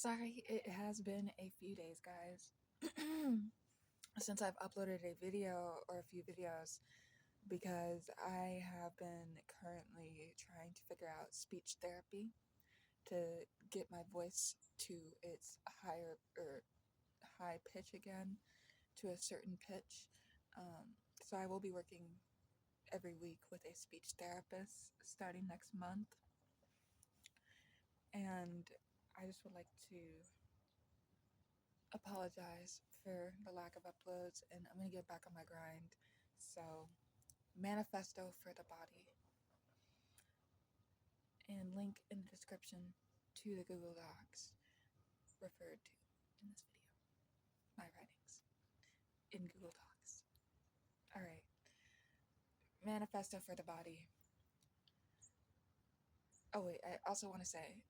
Sorry, it has been a few days, guys, since I've uploaded a video or a few videos because I have been currently trying to figure out speech therapy to get my voice to its higher or high pitch again to a certain pitch. So I will be working every week with a speech therapist starting next month, and I just would like to apologize for the lack of uploads, and I'm gonna get back on my grind. So, Manifesto for the body, and link in the description to the Google Docs referred to in this video. My writings in Google Docs. All right, Manifesto for the body. Oh wait, I also want to say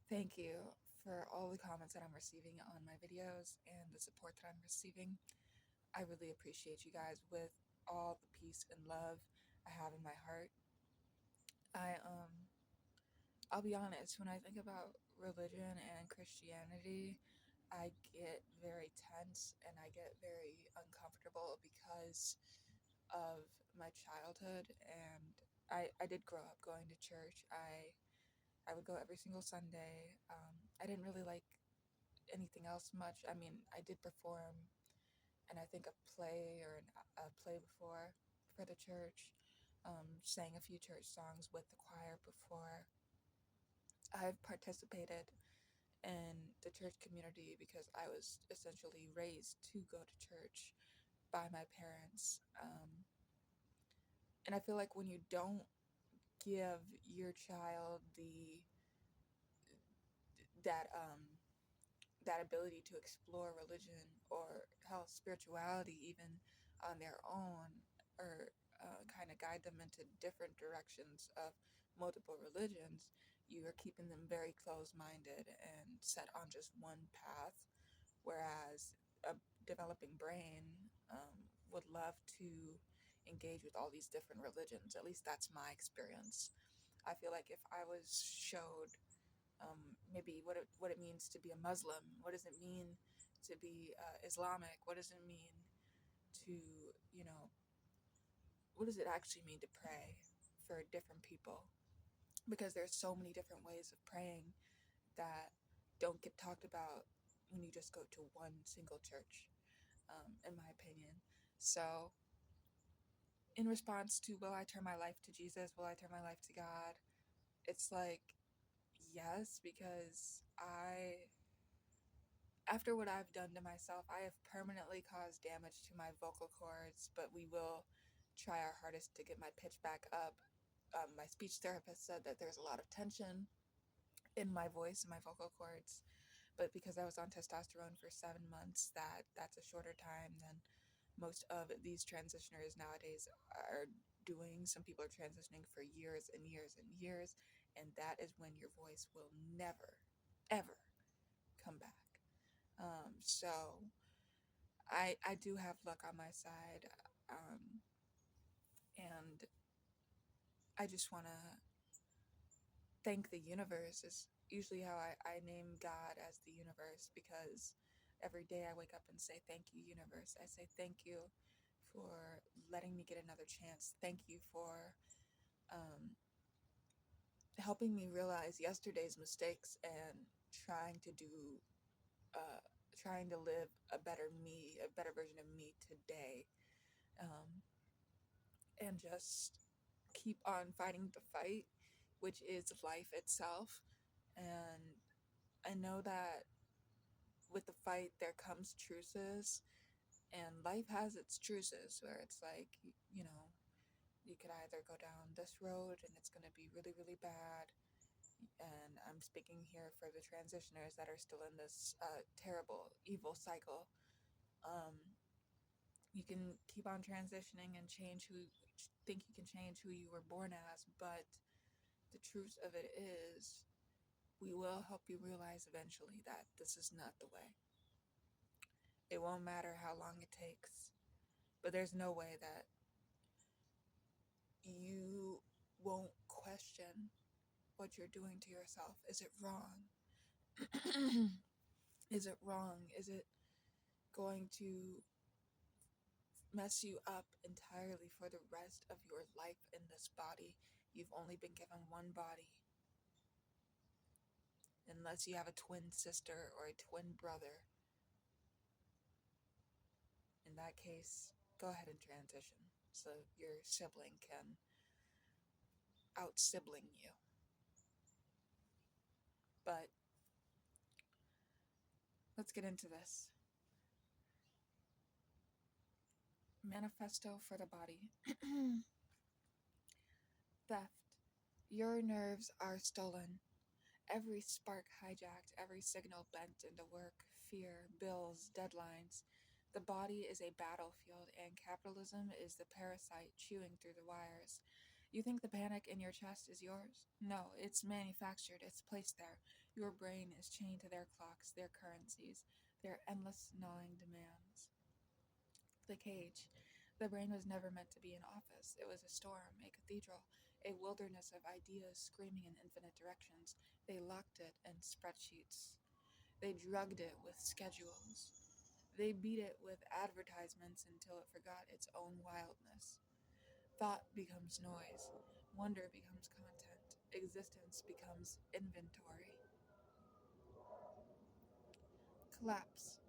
thank you for all the comments that I'm receiving on my videos and the support that I'm receiving. I really appreciate you guys with all the peace and love I have in my heart. I I'll be honest, when I think about religion and Christianity, I get very tense and I get very uncomfortable because of my childhood, and I did grow up going to church. I would go every single Sunday. I didn't really like anything else much. I mean, I did perform and I think a play or a play before for the church. Sang a few church songs with the choir before. I've participated in the church community because I was essentially raised to go to church by my parents. And I feel like when you don't give your child that that ability to explore religion or hell spirituality even on their own, or kind of guide them into different directions of multiple religions, you are keeping them very closed-minded and set on just one path, whereas a developing brain would love to engage with all these different religions. At least that's my experience. I feel like if I was showed maybe what it means to be a Muslim, what does it mean to be Islamic, what does it mean to, you know, what does it actually mean to pray for different people? Because there's so many different ways of praying that don't get talked about when you just go to one single church, in my opinion. So, in response to will I turn my life to Jesus, will I turn my life to God, it's like, yes, because after what I've done to myself, I have permanently caused damage to my vocal cords, but we will try our hardest to get my pitch back up. My speech therapist said that there's a lot of tension in my voice and my vocal cords, but because I was on testosterone for 7 months, that's a shorter time than most of these transitioners nowadays are doing. Some people are transitioning for years and years and years, and that is when your voice will never, ever come back. So I do have luck on my side, um, and I just want to thank the universe. Is usually how I name God, as the universe, because every day I wake up and say thank you, universe. I say thank you for letting me get another chance. Thank you for um, helping me realize yesterday's mistakes and trying to do uh, trying to live a better me, a better version of me today. Um, and just keep on fighting the fight, which is life itself. And I know that with the fight, there comes truces, and life has its truces where it's like, you could either go down this road and it's going to be really, really bad. And I'm speaking here for the transitioners that are still in this terrible, evil cycle. Um, you can keep on transitioning and think you can change who you were born as, but the truth of it is, we will help you realize eventually that this is not the way. It won't matter how long it takes, but there's no way that you won't question what you're doing to yourself. Is it wrong? Is it wrong? Is it going to mess you up entirely for the rest of your life in this body? You've only been given one body. Unless you have a twin sister or a twin brother. In that case, go ahead and transition so your sibling can out sibling you. But let's get into this. Manifesto for the body. Theft. Your nerves are stolen. Every spark hijacked, every signal bent into work, fear, bills, deadlines. The body is a battlefield, and capitalism is the parasite chewing through the wires. You think the panic in your chest is yours? No, it's manufactured, it's placed there. Your brain is chained to their clocks, their currencies, their endless gnawing demands. The cage. The brain was never meant to be an office. It was a storm, a cathedral, a wilderness of ideas screaming in infinite directions. They locked it in spreadsheets. They drugged it with schedules. They beat it with advertisements until it forgot its own wildness. Thought becomes noise. Wonder becomes content. Existence becomes inventory. Collapse.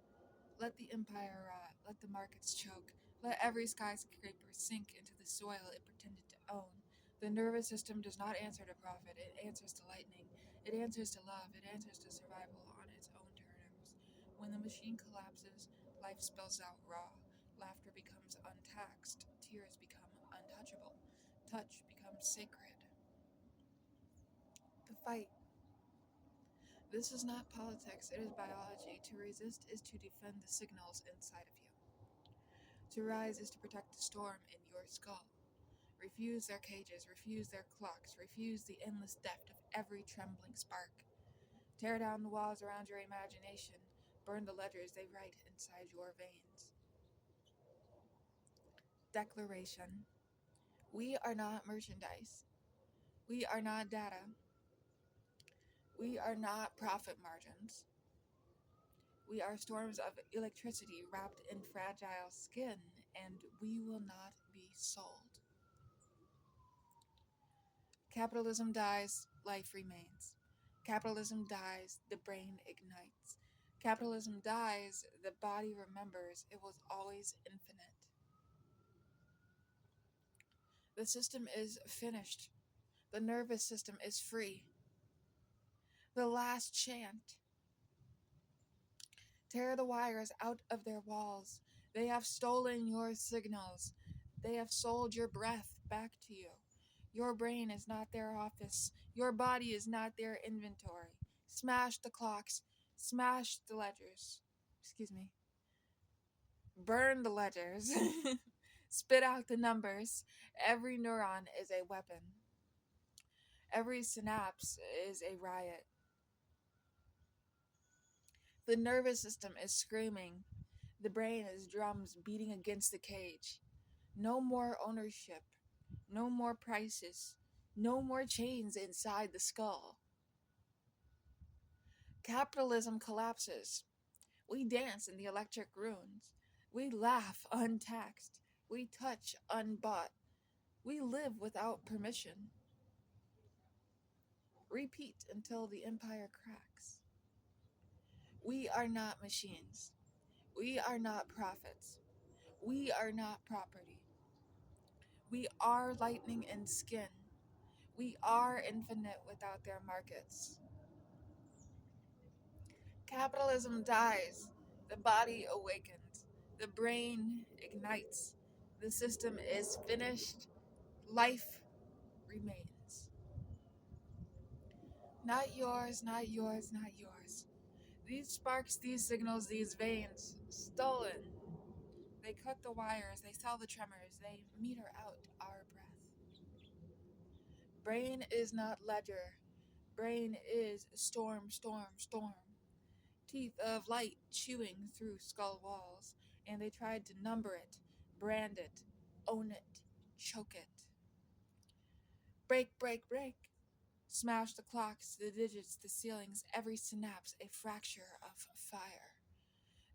Let the empire rot. Let the markets choke. Let every skyscraper sink into the soil it pretended to own. The nervous system does not answer to profit. It answers to lightning. It answers to love. It answers to survival on its own terms. When the machine collapses, life spills out raw. Laughter becomes untaxed. Tears become untouchable. Touch becomes sacred. The fight. This is not politics, it is biology. To resist is to defend the signals inside of you. To rise is to protect the storm in your skull. Refuse their cages, refuse their clocks, refuse the endless theft of every trembling spark. Tear down the walls around your imagination, burn the ledgers they write inside your veins. Declaration. We are not merchandise. We are not data. We are not profit margins. We are storms of electricity wrapped in fragile skin, and we will not be sold. Capitalism dies, life remains. Capitalism dies, the brain ignites. Capitalism dies, the body remembers it was always infinite. The system is finished. The nervous system is free. The last chant. Tear the wires out of their walls. They have stolen your signals. They have sold your breath back to you. Your brain is not their office. Your body is not their inventory. Smash the clocks. Smash the ledgers. Excuse me. Burn the ledgers. Spit out the numbers. Every neuron is a weapon. Every synapse is a riot. The nervous system is screaming. The brain is drums beating against the cage. No more ownership. No more prices. No more chains inside the skull. Capitalism collapses. We dance in the electric ruins. We laugh untaxed. We touch unbought. We live without permission. Repeat until the empire cracks. We are not machines. We are not prophets. We are not property. We are lightning and skin. We are infinite without their markets. Capitalism dies. The body awakens. The brain ignites. The system is finished. Life remains. Not yours, not yours, not yours. These sparks, these signals, these veins, stolen. They cut the wires, they sell the tremors, they meter out our breath. Brain is not ledger. Brain is storm, storm, storm. Teeth of light chewing through skull walls, and they tried to number it, brand it, own it, choke it. Break, break, break. Smash the clocks, the digits, the ceilings, every synapse a fracture of fire.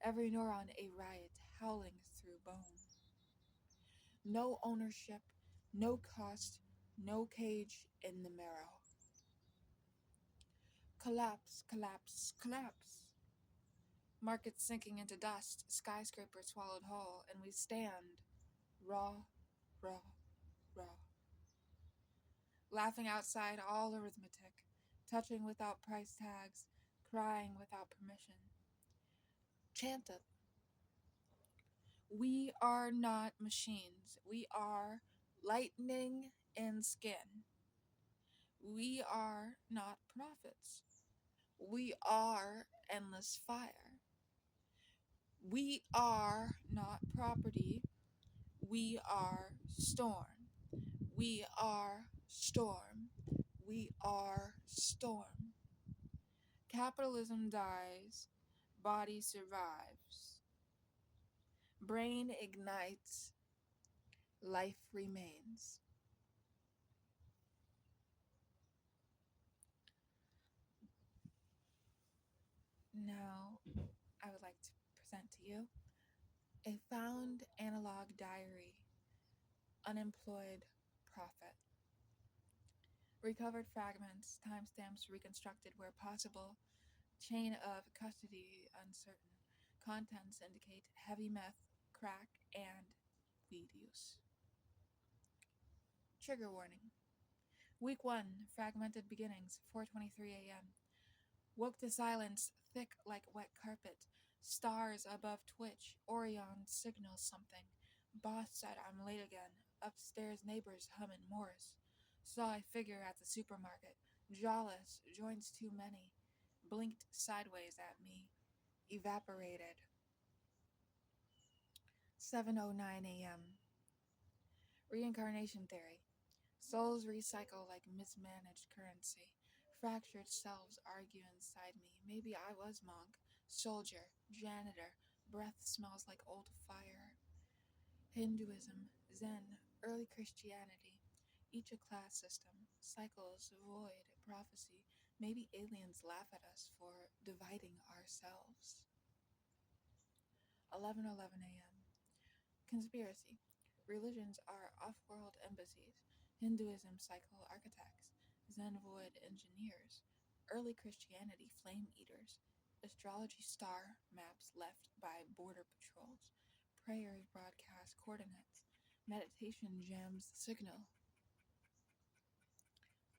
Every neuron a riot howling through bone. No ownership, no cost, no cage in the marrow. Collapse, collapse, collapse. Markets sinking into dust, skyscrapers swallowed whole, and we stand raw, raw, raw. Laughing outside all arithmetic, touching without price tags, crying without permission. Chanted. We are not machines. We are lightning in skin. We are not prophets. We are endless fire. We are not property. We are storm. We are storm. We are storm. Capitalism dies. Body survives. Brain ignites. Life remains. Now, I would like to present to you a found analog diary, Unemployed Prophet. Recovered fragments, timestamps reconstructed where possible, chain of custody uncertain. Contents indicate heavy meth, crack, and weed use. Trigger warning. Week 1, fragmented beginnings, 4:23 a.m. Woke to silence, thick like wet carpet. Stars above Twitch. Orion signals something. Boss said I'm late again. Upstairs neighbors humming Morse. Saw a figure at the supermarket. Jawless, joints too many. Blinked sideways at me. Evaporated. 7:09 a.m. Reincarnation theory. Souls recycle like mismanaged currency. Fractured selves argue inside me. Maybe I was monk, soldier, janitor. Breath smells like old fire. Hinduism, Zen, early Christianity. Each a class system. Cycles, void, prophecy. Maybe aliens laugh at us for dividing ourselves. 11:11 a.m. Conspiracy. Religions are off-world embassies. Hinduism cycle architects. Zen void engineers. Early Christianity flame eaters. Astrology star maps left by border patrols. Prayers broadcast coordinates. Meditation jams the signal.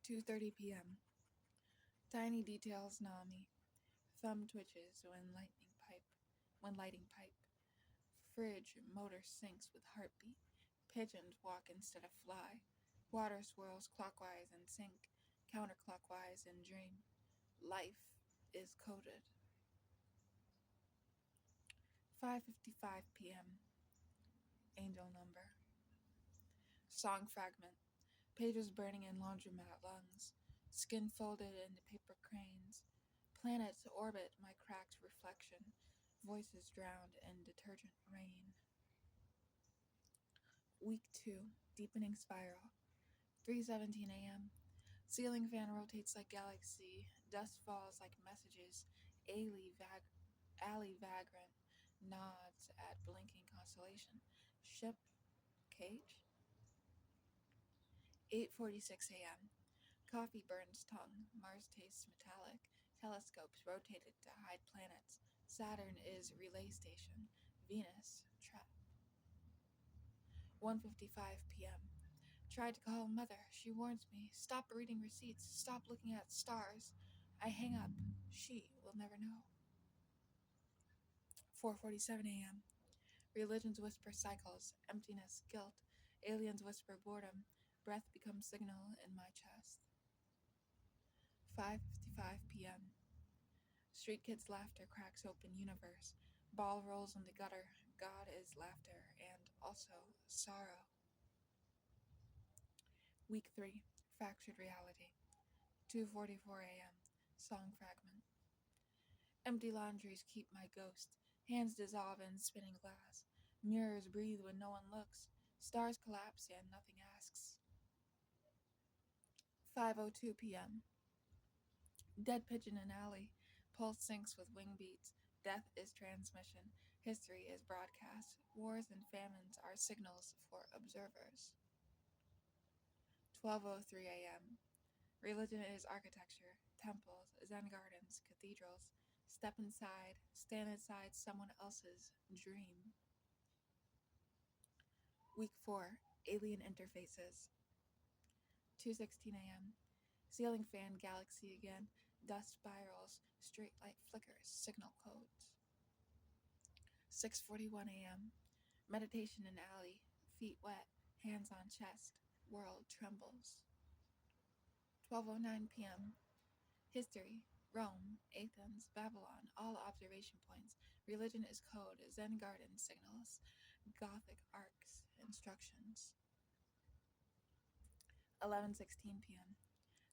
2:30 p.m. Tiny details gnaw me. Thumb twitches when lighting pipe. Fridge motor syncs with heartbeat. Pigeons walk instead of fly. Water swirls clockwise in sync, counterclockwise in dream. Life is coded. 5:55 p.m. Angel number. Song fragment. Pages burning in laundromat lungs. Skin folded into paper cranes. Planets orbit my cracked reflection. Voices drowned in detergent rain. Week 2. Deepening spiral. 3:17 a.m. Ceiling fan rotates like galaxy. Dust falls like messages. Alley vagrant nods at blinking constellation. Ship cage. 8:46 a.m. Coffee burns tongue. Mars tastes metallic. Telescopes rotated to hide planets. Saturn is relay station. Venus trap. 1:55 p.m. Tried to call mother. She warns me. Stop reading receipts. Stop looking at stars. I hang up. She will never know. 4:47 a.m. Religions whisper cycles, emptiness, guilt. Aliens whisper boredom. Breath becomes signal in my chest. 5:55 p.m. Street kids' laughter cracks open universe. Ball rolls in the gutter. God is laughter and also sorrow. Week 3. Fractured reality. 2:44 a.m. Song fragment. Empty laundries keep my ghost. Hands dissolve in spinning glass. Mirrors breathe when no one looks. Stars collapse and nothing asks. 5:02 p.m. Dead pigeon in alley. Pulse syncs with wing beats. Death is transmission. History is broadcast. Wars and famines are signals for observers. 12:03 a.m. Religion is architecture. Temples, Zen gardens, cathedrals. Step inside. Stand inside someone else's dream. Week 4. Alien interfaces. 2:16 a.m. Ceiling fan galaxy again. Dust spirals. Straight light flickers. Signal codes. 6:41 a.m. Meditation in alley. Feet wet. Hands on chest. World trembles. 12:09 p.m. History. Rome, Athens, Babylon, all observation points. Religion is code. Zen garden signals. Gothic arcs. Instructions. 11:16 p.m.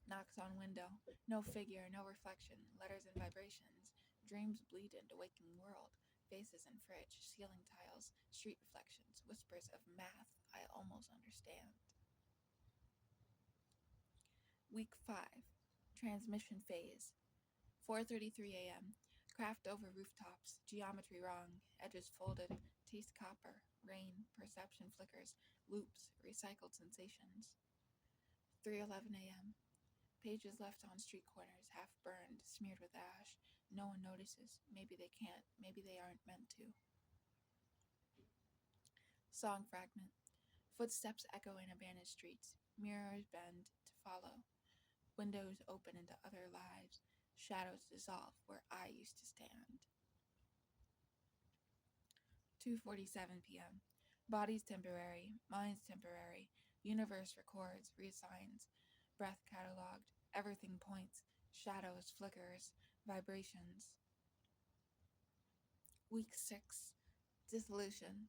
Knocks on window. No figure, no reflection. Letters and vibrations. Dreams bleed into waking world. Faces in fridge. Ceiling tiles. Street reflections. Whispers of math I almost understand. Week 5. Transmission phase. 4:33 a.m. Craft over rooftops. Geometry wrong. Edges folded. Taste copper. Rain. Perception flickers. Loops. Recycled sensations. 3:11 a.m. Pages left on street corners, half burned, smeared with ash. No one notices. Maybe they can't. Maybe they aren't meant to. Song fragment. Footsteps echo in abandoned streets. Mirrors bend to follow. Windows open into other lives. Shadows dissolve where I used to stand. 2:47 p.m. Body's temporary. Mind's temporary. Universe records, reassigns. Breath cataloged. Everything points. Shadows, flickers, vibrations. Week 6. Dissolution.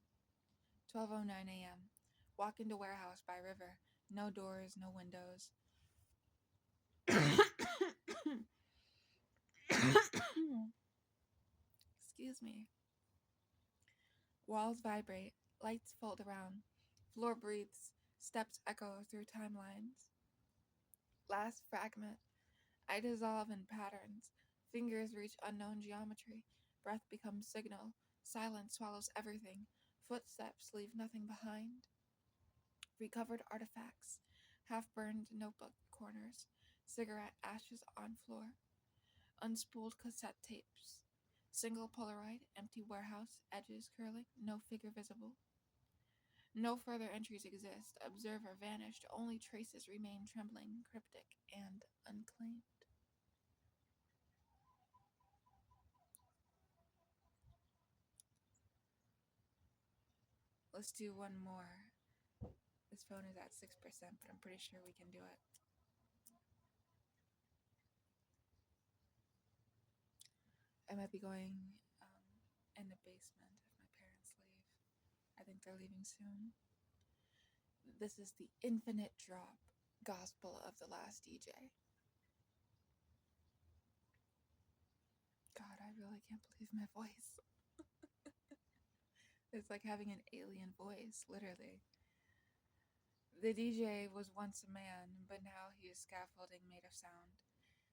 12:09 a.m. Walk into warehouse by river. No doors, no windows. Excuse me. Walls vibrate. Lights fold around. Floor breathes. Steps echo through timelines. Last fragment. I dissolve in patterns. Fingers reach unknown geometry. Breath becomes signal. Silence swallows everything. Footsteps leave nothing behind. Recovered artifacts. Half-burned notebook corners. Cigarette ashes on floor. Unspooled cassette tapes. Single Polaroid. Empty warehouse. Edges curling. No figure visible. No further entries exist. Observer vanished. Only traces remain trembling, cryptic, and unclaimed. Let's do one more. This phone is at 6%, but I'm pretty sure we can do it. I might be going in the basement if my parents leave. I think they're leaving soon. This is the infinite drop gospel of the last DJ. God, I really can't believe my voice. It's like having an alien voice, literally. The DJ was once a man, but now he is scaffolding made of sound.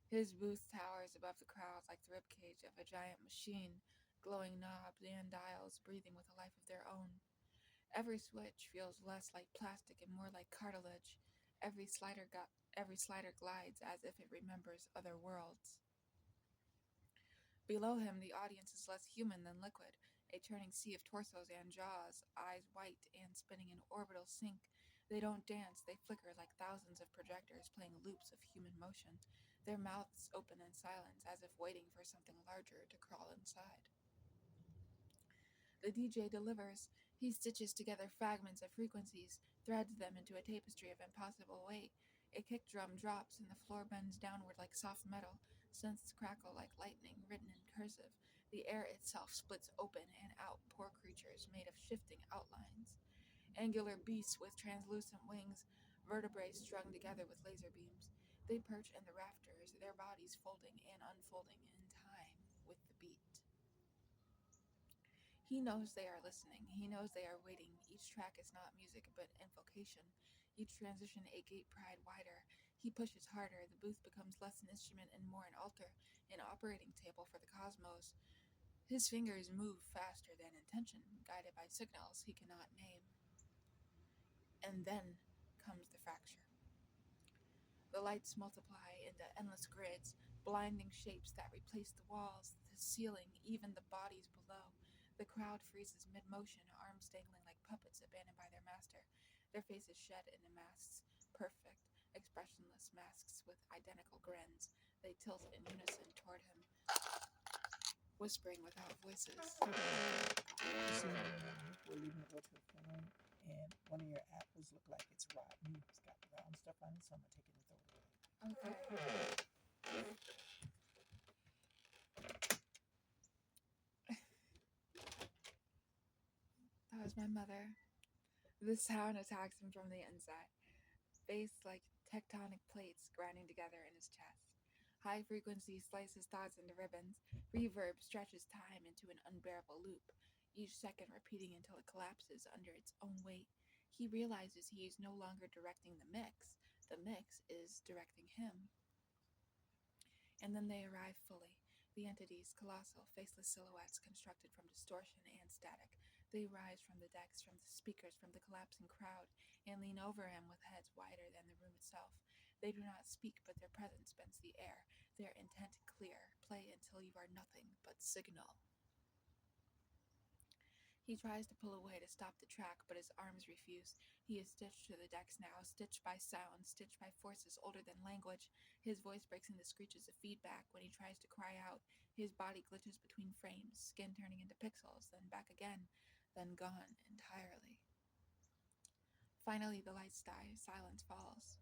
His booth towers above the crowd like the ribcage of a giant machine, glowing knobs and dials breathing with a life of their own. Every switch feels less like plastic and more like cartilage. Every slider glides as if it remembers other worlds. Below him, the audience is less human than liquid, a churning sea of torsos and jaws, eyes white and spinning in orbital sync. They don't dance, they flicker like thousands of projectors playing loops of human motion, their mouths open in silence as if waiting for something larger to crawl inside. The DJ delivers. He stitches together fragments of frequencies, threads them into a tapestry of impossible weight. A kick drum drops and the floor bends downward like soft metal. Synths crackle like lightning, written in cursive. The air itself splits open and out poor creatures made of shifting outlines. Angular beasts with translucent wings, vertebrae strung together with laser beams. They perch in the rafters, their bodies folding and unfolding in time with the beat. He knows they are listening. He knows they are waiting. Each track is not music, but invocation. Each transition a gate pried wider. He pushes harder. The booth becomes less an instrument and more an altar, an operating table for the cosmos. His fingers move faster than intention, guided by signals he cannot name. And then comes the fracture. The lights multiply into endless grids, blinding shapes that replace the walls, the ceiling, even the bodies below. The crowd freezes mid-motion, arms dangling like puppets abandoned by their master, their faces shed into masks, perfect, expressionless masks with identical grins. They tilt in unison toward him, whispering without voices. You see, we're leaving to go to a funeral, and one of your apples look like it's rotten. It's got brown stuff on it, so I'm gonna take it and throw it away. Okay. That was my mother. The sound attacks him from the inside. Bass like tectonic plates grinding together in his chest. High frequency slices thoughts into ribbons. Reverb stretches time into an unbearable loop, each second repeating until it collapses under its own weight. He realizes he is no longer directing the mix. The mix is directing him. And then they arrive fully. The entities, colossal, faceless silhouettes constructed from distortion and static. They rise from the decks, from the speakers, from the collapsing crowd, and lean over him with heads wider than the room itself. They do not speak, but their presence bends the air, their intent clear. Play until you are nothing but signal. He tries to pull away to stop the track, but his arms refuse. He is stitched to the decks now, stitched by sound, stitched by forces older than language. His voice breaks into screeches of feedback. When he tries to cry out, his body glitches between frames, skin turning into pixels, then back again, then gone entirely. Finally, the lights die, silence falls.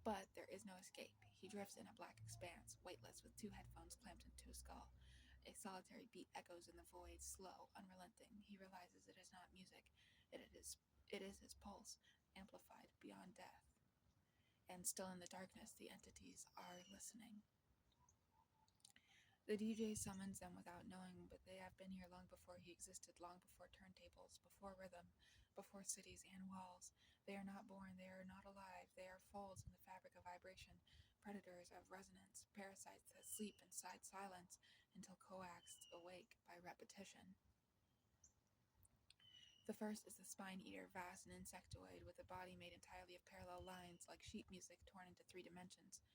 But there is no escape. He drifts in a black expanse, weightless, with two headphones clamped into his skull. A solitary beat echoes in the void, slow, unrelenting. He realizes it is not music. It is his pulse, amplified beyond death. And still in the darkness, the entities are listening. The DJ summons them without knowing, but they have been here long before he existed, long before turntables, before rhythm, before cities and walls. They are not born, they are not alive, they are folds in the fabric of vibration, predators of resonance, parasites that sleep inside silence until coaxed awake by repetition. The first is the spine eater, vast and insectoid, with a body made entirely of parallel lines, like sheet music torn into 3 dimensions.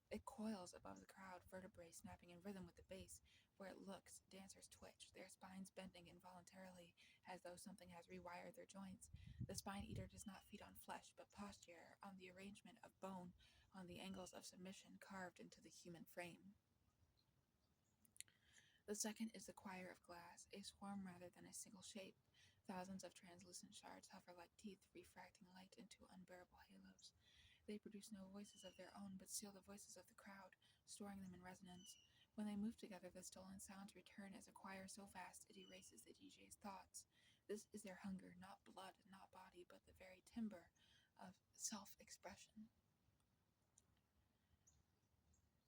It coils above the crowd, vertebrae snapping in rhythm with the bass. Where it looks, dancers twitch, their spines bending involuntarily, as though something has rewired their joints. The spine eater does not feed on flesh, but posture, on the arrangement of bone, on the angles of submission carved into the human frame. The second is the choir of glass, a swarm rather than a single shape. Thousands of translucent shards hover like teeth, refracting light into unbearable halos. They produce no voices of their own, but seal the voices of the crowd, storing them in resonance. When they move together, the stolen sounds return as a choir so vast it erases the DJ's thoughts. This is their hunger, not blood, not body, but the very timbre of self-expression.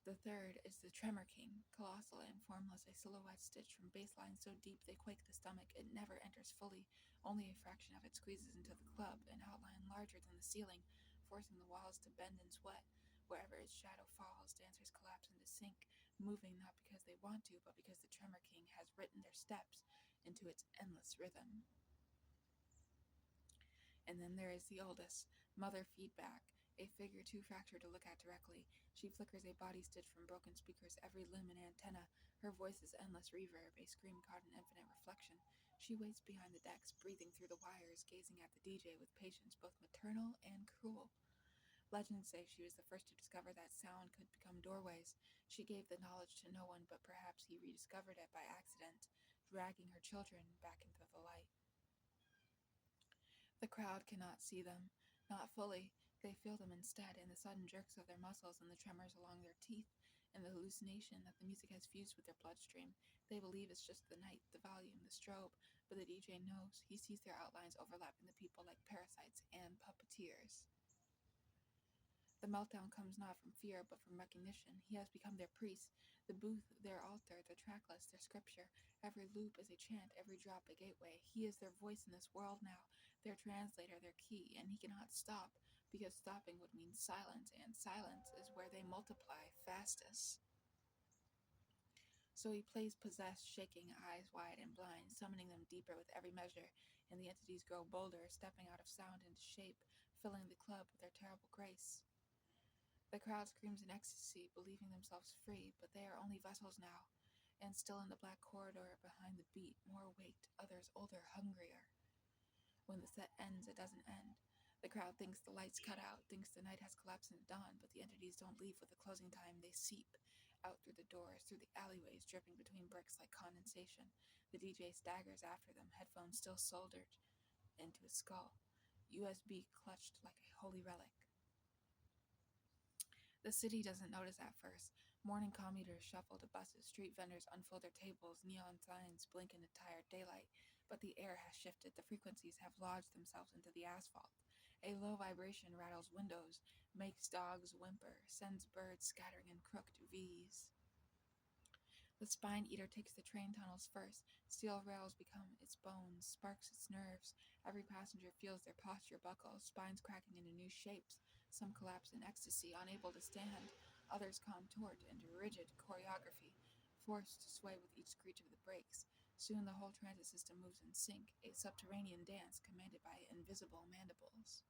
The third is the Tremor King, colossal and formless, a silhouette stitched from baselines so deep they quake the stomach. It never enters fully, only a fraction of it squeezes into the club, an outline larger than the ceiling, forcing the walls to bend and sweat. Wherever its shadow falls, dancers collapse into sync, moving not because they want to, but because the Tremor King has written their steps into its endless rhythm. And then there is the oldest, Mother Feedback, a figure too fractured to look at directly. She flickers a body stitched from broken speakers, every limb an antenna. Her voice is endless reverb, a scream caught in infinite reflection. She waits behind the decks, breathing through the wires, gazing at the DJ with patience both maternal and cruel. Legends say she was the first to discover that sound could become doorways. She gave the knowledge to no one, but perhaps he rediscovered it by accident, dragging her children back into the light. The crowd cannot see them, not fully. They feel them instead in the sudden jerks of their muscles and the tremors along their teeth, and the hallucination that the music has fused with their bloodstream. They believe it's just the night, the volume, the strobe, but the DJ knows. He sees their outlines overlapping the people like parasites and puppeteers. The meltdown comes not from fear, but from recognition. He has become their priest, the booth, their altar, their track list, their scripture. Every loop is a chant, every drop a gateway. He is their voice in this world now, their translator, their key, and he cannot stop because stopping would mean silence, and silence is where they multiply fastest. So he plays possessed, shaking, eyes wide and blind, summoning them deeper with every measure, and the entities grow bolder, stepping out of sound into shape, filling the club with their terrible grace. The crowd screams in ecstasy, believing themselves free, but they are only vessels now, and still in the black corridor behind the beat, more waked, others older, hungrier. When the set ends, it doesn't end. The crowd thinks the lights cut out, thinks the night has collapsed into dawn, but the entities don't leave with the closing time. They seep out through the doors, through the alleyways, dripping between bricks like condensation. The DJ staggers after them, headphones still soldered into his skull, USB clutched like a holy relic. The city doesn't notice at first. Morning commuters shuffle to buses, street vendors unfold their tables, neon signs blink in the tired daylight. But the air has shifted, the frequencies have lodged themselves into the asphalt. A low vibration rattles windows, makes dogs whimper, sends birds scattering in crooked V's. The spine eater takes the train tunnels first. Steel rails become its bones, sparks its nerves. Every passenger feels their posture buckle, spines cracking into new shapes. Some collapse in ecstasy, unable to stand. Others contort into rigid choreography, forced to sway with each screech of the brakes. Soon the whole transit system moves in sync, a subterranean dance commanded by invisible mandibles.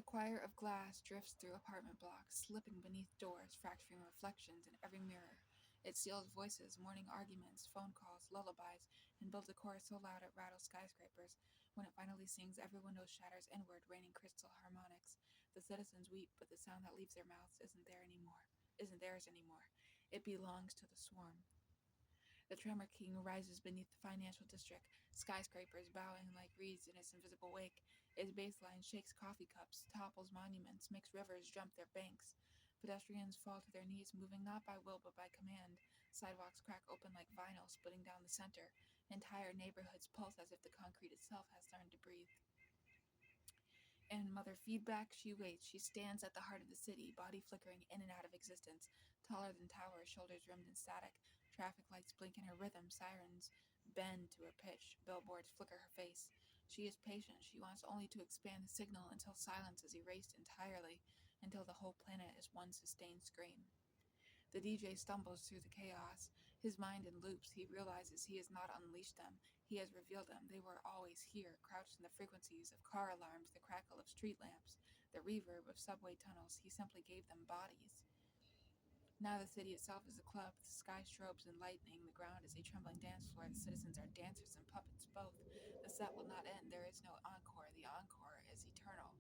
The choir of glass drifts through apartment blocks, slipping beneath doors, fracturing reflections in every mirror. It steals voices, morning arguments, phone calls, lullabies, and builds a chorus so loud it rattles skyscrapers. When it finally sings, every window shatters inward, raining crystal harmonics. The citizens weep, but the sound that leaves their mouths isn't theirs anymore. It belongs to the swarm. The Tremor King rises beneath the financial district, skyscrapers bowing like reeds in its invisible wake. Its baseline shakes coffee cups, topples monuments, makes rivers jump their banks. Pedestrians fall to their knees, moving not by will but by command. Sidewalks crack open like vinyl, splitting down the center. Entire neighborhoods pulse as if the concrete itself has learned to breathe. And Mother Feedback, she waits. She stands at the heart of the city, body flickering in and out of existence, taller than towers, shoulders rimmed in static. Traffic lights blink in her rhythm, sirens bend to her pitch, billboards flicker her face. She is patient. She wants only to expand the signal until silence is erased entirely, until the whole planet is one sustained scream. The DJ stumbles through the chaos. His mind in loops, he realizes he has not unleashed them. He has revealed them. They were always here, crouched in the frequencies of car alarms, the crackle of street lamps, the reverb of subway tunnels. He simply gave them bodies. Now the city itself is a club. The sky strobes in lightning. The ground is a trembling dance floor. The citizens are dancers and puppets both. The set will not end. There is no encore. The encore is eternal.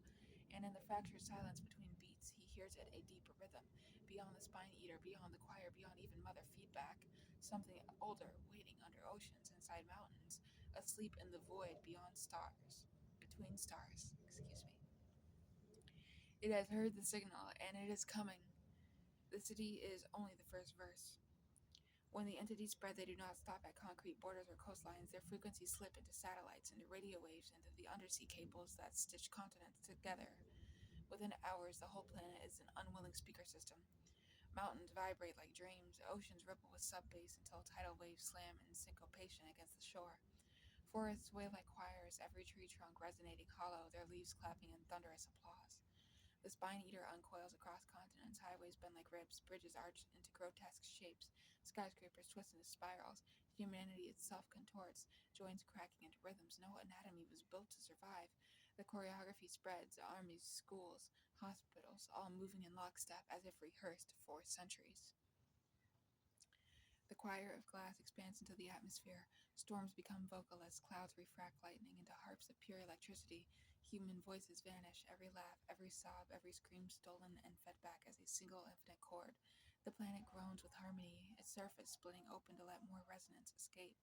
And in the fractured silence between beats, he hears it a deeper rhythm. Beyond the spine eater, beyond the choir, beyond even mother feedback. Something older, waiting under oceans, inside mountains. Asleep in the void beyond stars. Between stars, excuse me. It has heard the signal, and it is coming. The city is only the first verse. When the entities spread, they do not stop at concrete borders or coastlines. Their frequencies slip into satellites, into radio waves, into the undersea cables that stitch continents together. Within hours, the whole planet is an unwilling speaker system. Mountains vibrate like dreams, oceans ripple with sub-bass until tidal waves slam in syncopation against the shore. Forests wave like choirs, every tree trunk resonating hollow, their leaves clapping in thunderous applause. The spine eater uncoils across continents, highways bend like ribs, bridges arch into grotesque shapes, skyscrapers twist into spirals, humanity itself contorts, joints cracking into rhythms no anatomy was built to survive. The choreography spreads, armies, schools, hospitals, all moving in lockstep as if rehearsed for centuries. The choir of glass expands into the atmosphere. Storms become vocal as clouds refract lightning into harps of pure electricity. Human voices vanish, every laugh, every sob, every scream stolen and fed back as a single infinite chord. The planet groans with harmony, its surface splitting open to let more resonance escape.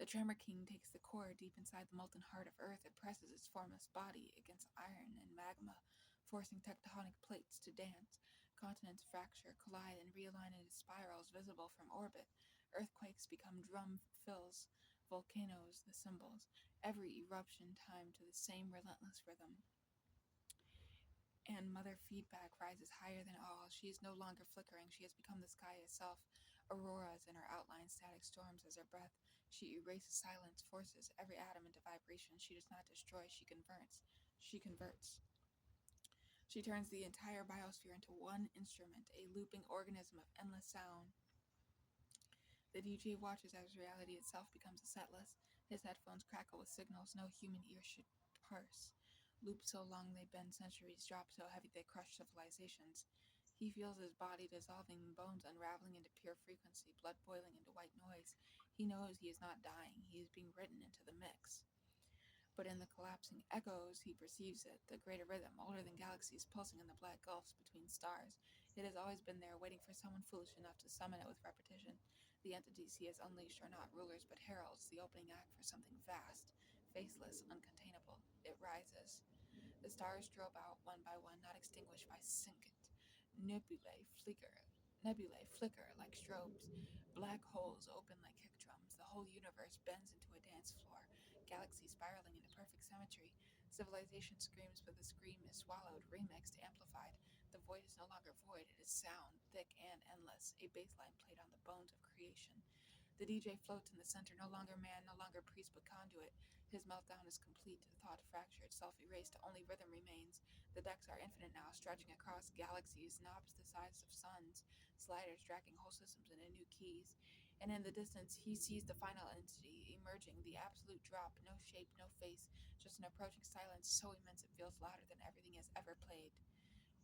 The Tremor King takes the core deep inside the molten heart of Earth and presses its formless body against iron and magma, forcing tectonic plates to dance. Continents fracture, collide, and realign into spirals visible from orbit. Earthquakes become drum fills, volcanoes the cymbals, every eruption timed to the same relentless rhythm. And Mother Feedback rises higher than all. She is no longer flickering. She has become the sky itself. Auroras in her outline, static storms as her breath. She erases silence, forces every atom into vibration. She does not destroy, she converts. She converts. She turns the entire biosphere into one instrument, a looping organism of endless sound. The DJ watches as reality itself becomes a set list. His headphones crackle with signals no human ear should parse. Loops so long they bend centuries, drop so heavy they crush civilizations. He feels his body dissolving, bones unraveling into pure frequency, blood boiling into white noise. He knows he is not dying, he is being written into the mix. But in the collapsing echoes, he perceives it, the greater rhythm, older than galaxies, pulsing in the black gulfs between stars. It has always been there, waiting for someone foolish enough to summon it with repetition. The entities he has unleashed are not rulers but heralds, the opening act for something vast, faceless, uncontainable. It rises. The stars drove out one by one, not extinguished by synced. Nebulae flicker like strobes. Black holes open like kick drums. The whole universe bends into a dance floor. Galaxies spiraling into perfect symmetry. Civilization screams, but the scream is swallowed, remixed, amplified. The void is no longer void, it is sound, thick and endless, a bassline played on the bones of creation. The DJ floats in the center, no longer man, no longer priest, but conduit. His meltdown is complete, thought fractured, self-erased, only rhythm remains. The decks are infinite now, stretching across galaxies, knobs the size of suns, sliders dragging whole systems into new keys. And in the distance, he sees the final entity, emerging, the absolute drop, no shape, no face, just an approaching silence so immense it feels louder than everything has ever played.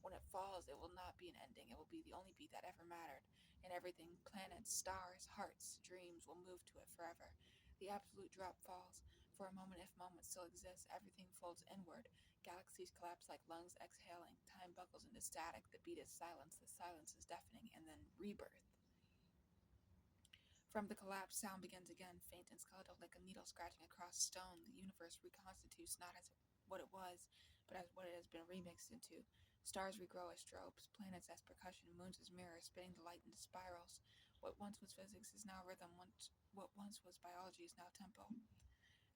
When it falls, it will not be an ending. It will be the only beat that ever mattered. And everything, planets, stars, hearts, dreams, will move to it forever. The absolute drop falls. For a moment, if moments still exist, everything folds inward. Galaxies collapse like lungs exhaling. Time buckles into static. The beat is silence. The silence is deafening. And then rebirth. From the collapse, sound begins again, faint and skeletal like a needle scratching across stone. The universe reconstitutes not as what it was, but as what it has been remixed into. Stars regrow as strobes, planets as percussion, moons as mirrors, spinning the light into spirals. What once was physics is now rhythm, what once was biology is now tempo.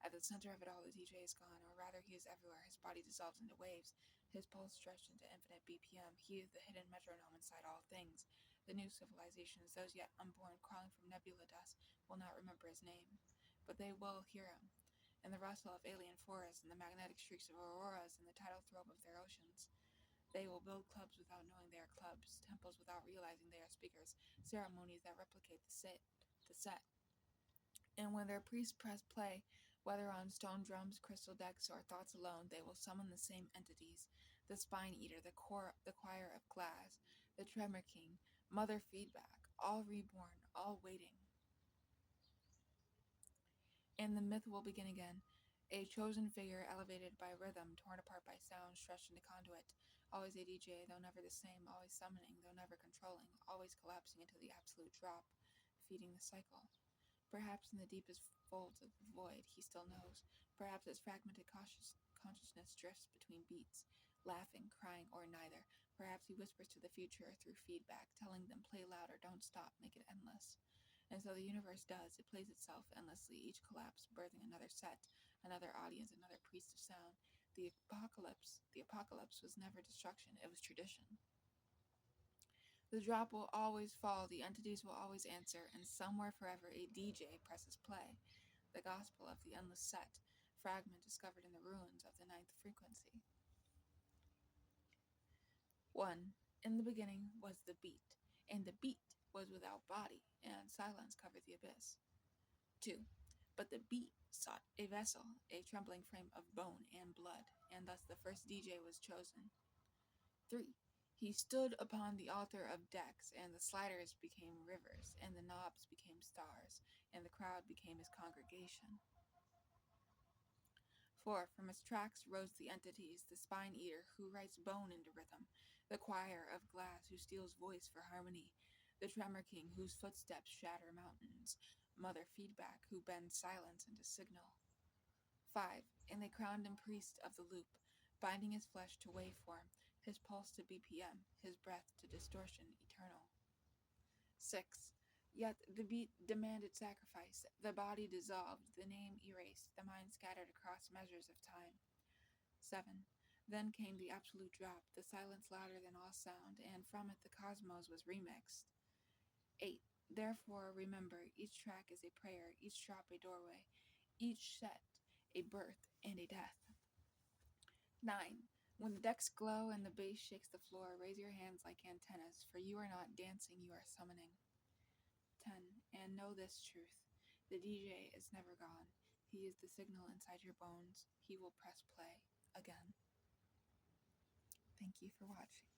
At the center of it all, the DJ is gone, or rather, he is everywhere. His body dissolves into waves, his pulse stretched into infinite BPM. He is the hidden metronome inside all things. The new civilizations, those yet unborn, crawling from nebula dust, will not remember his name, but they will hear him. In the rustle of alien forests, in the magnetic streaks of auroras, in the tidal throb of their oceans. They will build clubs without knowing they are clubs, temples without realizing they are speakers, ceremonies that replicate the set. And when their priests press play, whether on stone drums, crystal decks, or thoughts alone, they will summon the same entities: the spine eater, the choir of glass, the tremor king, mother feedback, all reborn, all waiting. And the myth will begin again. A chosen figure elevated by rhythm, torn apart by sound, stretched into conduit. Always a DJ, though never the same, always summoning, though never controlling, always collapsing into the absolute drop, feeding the cycle. Perhaps in the deepest folds of the void, he still knows. Perhaps his fragmented consciousness drifts between beats, laughing, crying, or neither. Perhaps he whispers to the future through feedback, telling them, play louder, don't stop, make it endless. And so the universe does. It plays itself endlessly, each collapse birthing another set, another audience, another priest of sound. The apocalypse was never destruction, it was tradition. The drop will always fall, the entities will always answer, and somewhere forever a DJ presses play. The gospel of the endless set, fragment discovered in the ruins of the ninth frequency. 1. In the beginning was the beat, and the beat was without body, and silence covered the abyss. 2. But the beat sought a vessel, a trembling frame of bone and blood, and thus the first DJ was chosen. 3. He stood upon the altar of decks, and the sliders became rivers, and the knobs became stars, and the crowd became his congregation. 4. From his tracks rose the entities, the spine eater who writes bone into rhythm, the choir of glass who steals voice for harmony, the tremor king whose footsteps shatter mountains, mother feedback who bends silence into signal. 5. And they crowned him priest of the loop, binding his flesh to waveform, his pulse to BPM, his breath to distortion eternal. 6. Yet the beat demanded sacrifice, the body dissolved, the name erased, the mind scattered across measures of time. 7. Then came the absolute drop, the silence louder than all sound, and from it the cosmos was remixed. 8. Therefore, remember, each track is a prayer, each drop a doorway, each set a birth and a death. 9. When the decks glow and the bass shakes the floor, raise your hands like antennas, for you are not dancing, you are summoning. 10. And know this truth. The DJ is never gone. He is the signal inside your bones. He will press play again. Thank you for watching.